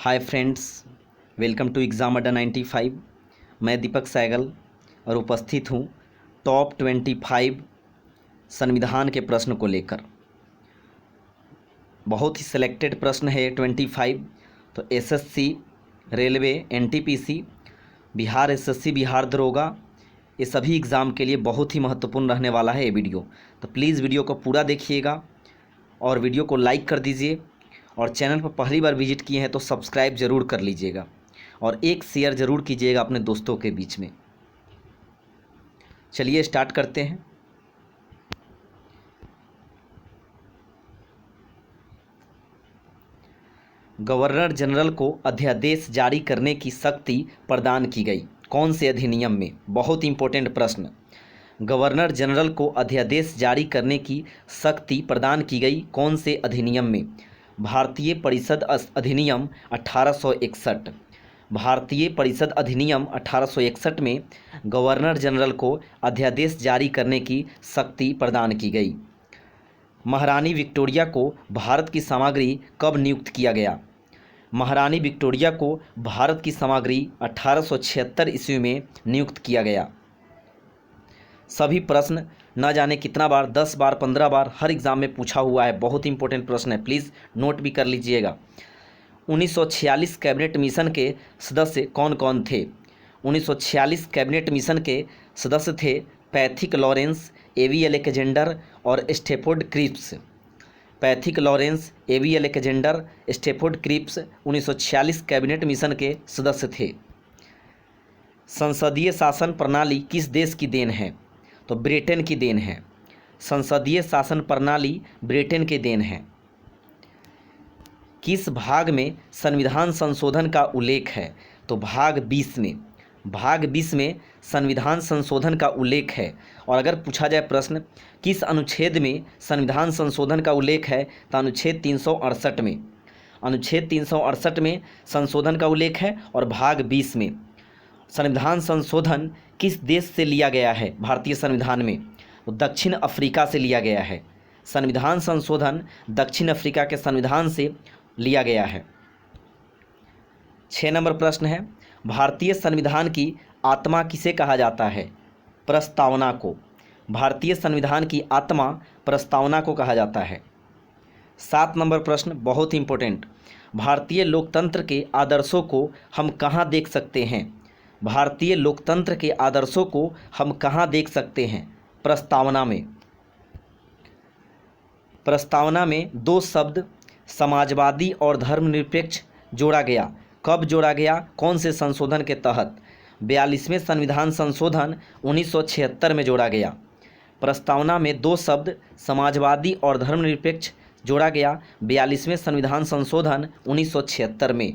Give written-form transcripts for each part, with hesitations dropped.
Hi friends, welcome to exam Adda 95। मैं दीपक सहगल और उपस्थित हूँ टॉप 25 संविधान के प्रश्न को लेकर। बहुत ही सिलेक्टेड प्रश्न है 25। तो SSC, railway, NTPC, Bihar SSC, Bihar दरोगा, ये सभी एग्ज़ाम के लिए बहुत ही महत्वपूर्ण रहने वाला है ये वीडियो। तो प्लीज़ वीडियो को पूरा देखिएगा और वीडियो को लाइक कर दीजिए, और चैनल पर पहली बार विजिट किए हैं तो सब्सक्राइब ज़रूर कर लीजिएगा और एक शेयर ज़रूर कीजिएगा अपने दोस्तों के बीच में। चलिए स्टार्ट करते हैं। गवर्नर जनरल को अध्यादेश जारी करने की शक्ति प्रदान की गई, कौन से अधिनियम में? बहुत इंपॉर्टेंट प्रश्न। गवर्नर जनरल को अध्यादेश जारी करने की शक्ति प्रदान की गई कौन से अधिनियम में? भारतीय परिषद अधिनियम 1861। भारतीय परिषद अधिनियम 1861 में गवर्नर जनरल को अध्यादेश जारी करने की शक्ति प्रदान की गई। महारानी विक्टोरिया को भारत की सामग्री कब नियुक्त किया गया? महारानी विक्टोरिया को भारत की सामग्री 1876 ईस्वी में नियुक्त किया गया। सभी प्रश्न न जाने कितना बार, 10 बार, 15 बार हर एग्ज़ाम में पूछा हुआ है। बहुत इंपॉर्टेंट प्रश्न है, प्लीज़ नोट भी कर लीजिएगा। 1946 कैबिनेट मिशन के सदस्य कौन कौन थे? 1946 कैबिनेट मिशन के सदस्य थे पैथिक लॉरेंस, एवी अलेक्जेंडर और Stafford Cripps. Pethick Lawrence, AV Alexander, Stafford Cripps 1946 cabinet mission के सदस्य थे। संसदीय शासन प्रणाली किस देश की देन है? तो ब्रिटेन की देन है। संसदीय शासन प्रणाली ब्रिटेन की देन है। किस भाग में संविधान संशोधन का उल्लेख है? तो भाग 20 में। भाग 20 में संविधान संशोधन का उल्लेख है। और अगर पूछा जाए प्रश्न किस अनुच्छेद में संविधान संशोधन का उल्लेख है, तो अनुच्छेद 368 में। अनुच्छेद 368 में संशोधन का उल्लेख है। और भाग 20 में संविधान संशोधन किस देश से लिया गया है? भारतीय संविधान में तो दक्षिण अफ्रीका से लिया गया है। संविधान संशोधन दक्षिण अफ्रीका के संविधान से लिया गया है। 6 नंबर प्रश्न है, भारतीय संविधान की आत्मा किसे कहा जाता है? प्रस्तावना को। भारतीय संविधान की आत्मा प्रस्तावना को कहा जाता है। 7 नंबर प्रश्न बहुत इंपॉर्टेंट, भारतीय लोकतंत्र के आदर्शों को हम कहाँ देख सकते हैं? भारतीय लोकतंत्र के आदर्शों को हम कहाँ देख सकते हैं? प्रस्तावना में। प्रस्तावना में 2 शब्द समाजवादी और धर्मनिरपेक्ष जोड़ा गया। कब जोड़ा गया? कौन से संशोधन के तहत? 42वें संविधान संशोधन 1976 में जोड़ा गया। प्रस्तावना में 2 शब्द समाजवादी और धर्मनिरपेक्ष जोड़ा गया 42वें संविधान संशोधन 1976 में।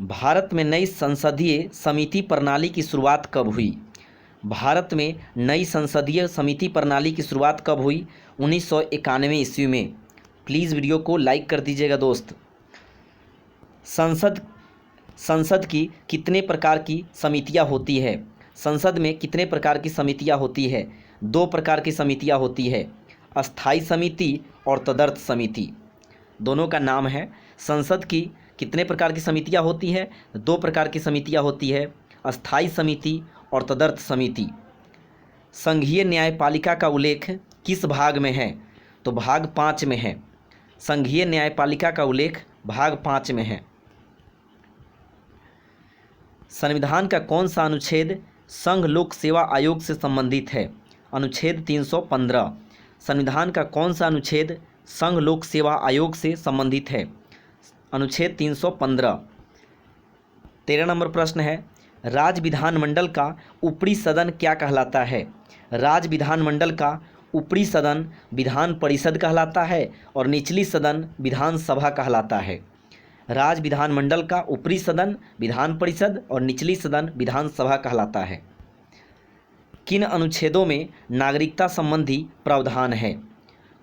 भारत में नई संसदीय समिति प्रणाली की शुरुआत कब हुई? भारत में नई संसदीय समिति प्रणाली की शुरुआत कब हुई? 1991 ईस्वी में। प्लीज़ वीडियो को लाइक कर दीजिएगा दोस्त। संसद की कितने प्रकार की समितियां होती है? संसद में कितने प्रकार की समितियां होती है? 2 प्रकार की समितियां होती है, अस्थाई समिति और तदर्थ समिति। दोनों का नाम है। संसद की कितने प्रकार की समितियां होती है? 2 प्रकार की समितियां होती है, अस्थाई समिति और तदर्थ समिति। संघीय न्यायपालिका का उल्लेख किस भाग में है? तो भाग 5 में है। संघीय न्यायपालिका का उल्लेख भाग 5 में है। संविधान का कौन सा अनुच्छेद संघ लोक सेवा आयोग से संबंधित है? अनुच्छेद 315। संविधान का कौन सा अनुच्छेद संघ लोक सेवा आयोग से संबंधित है? अनुच्छेद 315। 13 नंबर प्रश्न है, राज्य विधानमंडल का ऊपरी सदन क्या कहलाता है? राज्य विधानमंडल का ऊपरी सदन विधान परिषद कहलाता है और निचली सदन विधानसभा कहलाता है। राज्य विधानमंडल का ऊपरी सदन विधान परिषद और निचली सदन विधानसभा कहलाता है। किन अनुच्छेदों में नागरिकता संबंधी प्रावधान है?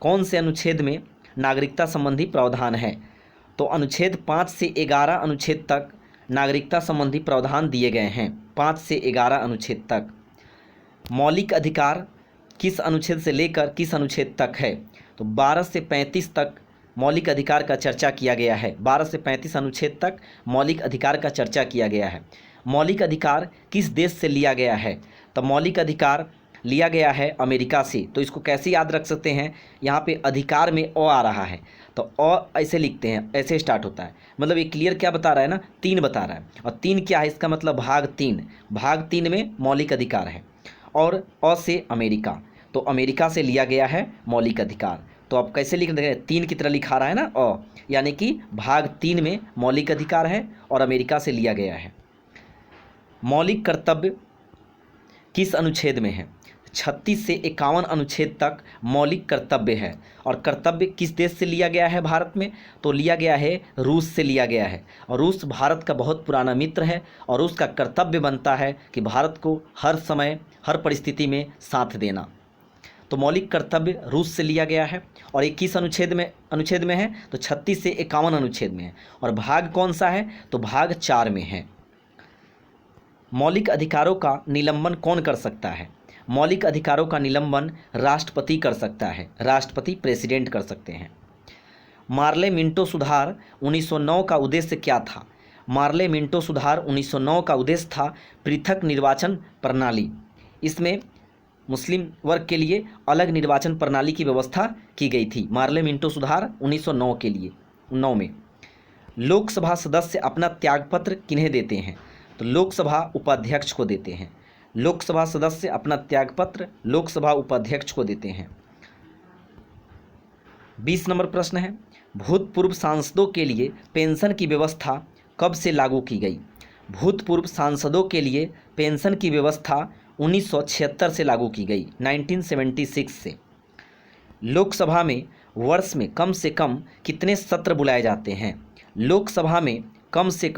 कौन से अनुच्छेद में नागरिकता संबंधी प्रावधान है? तो अनुच्छेद 5 से 11 अनुच्छेद तक नागरिकता संबंधी प्रावधान दिए गए हैं। 5 से 11 अनुच्छेद तक। मौलिक अधिकार किस अनुच्छेद से लेकर किस अनुच्छेद तक है? तो 12 से 35 तक मौलिक अधिकार का चर्चा किया गया है? 12 से 35 अनुच्छेद तक मौलिक अधिकार का चर्चा किया गया है। मौलिक अधिकार किस देश से लिया गया है? तो मौलिक अधिकार लिया गया है अमेरिका से। तो इसको कैसे याद रख सकते हैं? यहाँ पे अधिकार में अ आ रहा है तो अ ऐसे लिखते हैं, ऐसे स्टार्ट होता है। मतलब ये क्लियर क्या बता रहा है ना, 3 बता रहा है। और 3 क्या है? इसका मतलब भाग 3, भाग 3 में मौलिक अधिकार है। और अ से अमेरिका, तो अमेरिका से लिया गया है मौलिक अधिकार। तो अब कैसे लिख देंगे? 3 की तरह लिखा रहा है ना अ, यानी कि भाग 3 में मौलिक अधिकार है और अमेरिका से लिया गया है। मौलिक कर्तव्य किस अनुच्छेद में है? 36 से 51 अनुच्छेद तक मौलिक कर्तव्य है। और कर्तव्य किस देश से लिया गया है भारत में? तो लिया गया है रूस से लिया गया है। और रूस भारत का बहुत पुराना मित्र है और उसका कर्तव्य बनता है कि भारत को हर समय हर परिस्थिति में साथ देना। तो मौलिक कर्तव्य रूस से लिया गया है। और ये किस अनुच्छेद में है? तो 36 से 51 अनुच्छेद में है। और भाग कौन सा है? तो भाग 4 में है। मौलिक अधिकारों का निलंबन कौन कर सकता है? मौलिक अधिकारों का निलंबन राष्ट्रपति कर सकता है। राष्ट्रपति, प्रेसिडेंट कर सकते हैं। मार्ले मिंटो सुधार 1909 का उद्देश्य क्या था? मार्ले मिंटो सुधार 1909 का उद्देश्य था पृथक निर्वाचन प्रणाली। इसमें मुस्लिम वर्ग के लिए अलग निर्वाचन प्रणाली की व्यवस्था की गई थी। मार्ले मिंटो सुधार 1909 के लिए 9 में। लोकसभा सदस्य अपना त्यागपत्र किन्हें देते हैं? तो लोकसभा उपाध्यक्ष को देते हैं। लोकसभा सदस्य अपना त्यागपत्र लोकसभा उपाध्यक्ष को देते हैं। 20 नंबर प्रश्न है, भूतपूर्व सांसदों के लिए पेंशन की व्यवस्था कब से लागू की गई? भूतपूर्व सांसदों के लिए पेंशन की व्यवस्था 1976 से लागू की गई, 1976 से। लोकसभा में वर्ष में कम से कम कितने सत्र बुलाए जाते हैं? लोकसभा में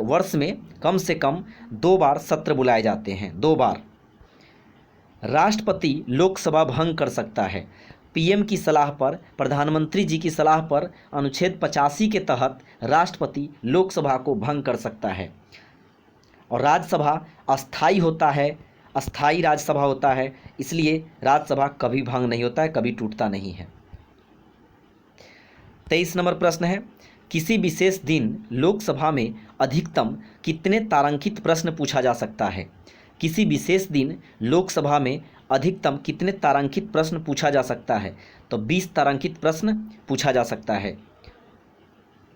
वर्ष में कम से कम 2 बार सत्र बुलाए जाते हैं, 2 बार। राष्ट्रपति लोकसभा भंग कर सकता है। पीएम की सलाह पर, प्रधानमंत्री जी की सलाह पर अनुच्छेद 85 के तहत राष्ट्रपति लोकसभा को भंग कर सकता है। और राज्यसभा अस्थाई होता है, अस्थाई राज्यसभा होता है, इसलिए राज्यसभा कभी भंग नहीं होता है, कभी टूटता नहीं है। 23 नंबर प्रश्न है, किसी विशेष दिन लोकसभा में अधिकतम कितने तारांकित प्रश्न पूछा जा सकता है? किसी विशेष दिन लोकसभा में अधिकतम कितने तारांकित प्रश्न पूछा जा सकता है? तो 20 तारांकित प्रश्न पूछा जा सकता है।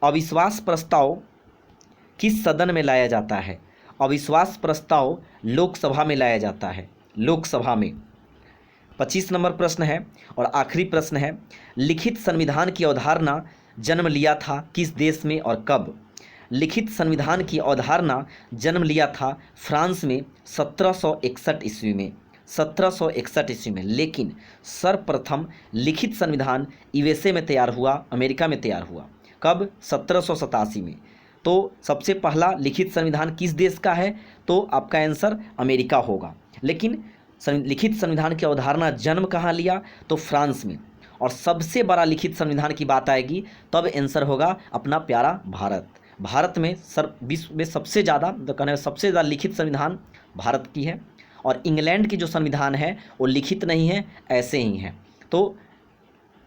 अविश्वास प्रस्ताव किस सदन में लाया जाता है? अविश्वास प्रस्ताव लोकसभा में लाया जाता है, लोकसभा में। 25 नंबर प्रश्न है और आखिरी प्रश्न है, लिखित संविधान की अवधारणा जन्म लिया था किस देश में और कब? लिखित संविधान की अवधारणा जन्म लिया था फ्रांस में 1761 ईस्वी में, 1761 ईस्वी में। लेकिन सर्वप्रथम लिखित संविधान यूएसए में तैयार हुआ, अमेरिका में तैयार हुआ। कब? 1787 में। तो सबसे पहला लिखित संविधान किस देश का है? तो आपका आंसर अमेरिका होगा। लेकिन लिखित संविधान की अवधारणा जन्म कहाँ लिया? तो फ्रांस में। और सबसे बड़ा लिखित संविधान की बात आएगी तब आंसर होगा अपना प्यारा भारत। भारत में विश्व में सबसे ज़्यादा, तो कहने सबसे ज़्यादा लिखित संविधान भारत की है। और इंग्लैंड की जो संविधान है वो लिखित नहीं है, ऐसे ही है। तो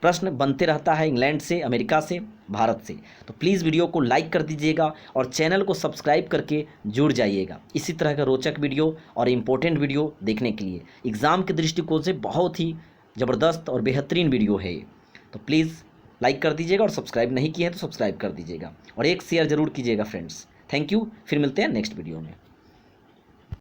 प्रश्न बनते रहता है इंग्लैंड से, अमेरिका से, भारत से। तो प्लीज़ वीडियो को लाइक कर दीजिएगा और चैनल को सब्सक्राइब करके जुड़ जाइएगा इसी तरह का रोचक वीडियो और इम्पोर्टेंट वीडियो देखने के लिए। एग्ज़ाम के दृष्टिकोण से बहुत ही ज़बरदस्त और बेहतरीन वीडियो है ये। तो प्लीज़ लाइक कर दीजिएगा और सब्सक्राइब नहीं किए हैं तो सब्सक्राइब कर दीजिएगा और एक शेयर ज़रूर कीजिएगा फ्रेंड्स। थैंक यू, फिर मिलते हैं नेक्स्ट वीडियो में।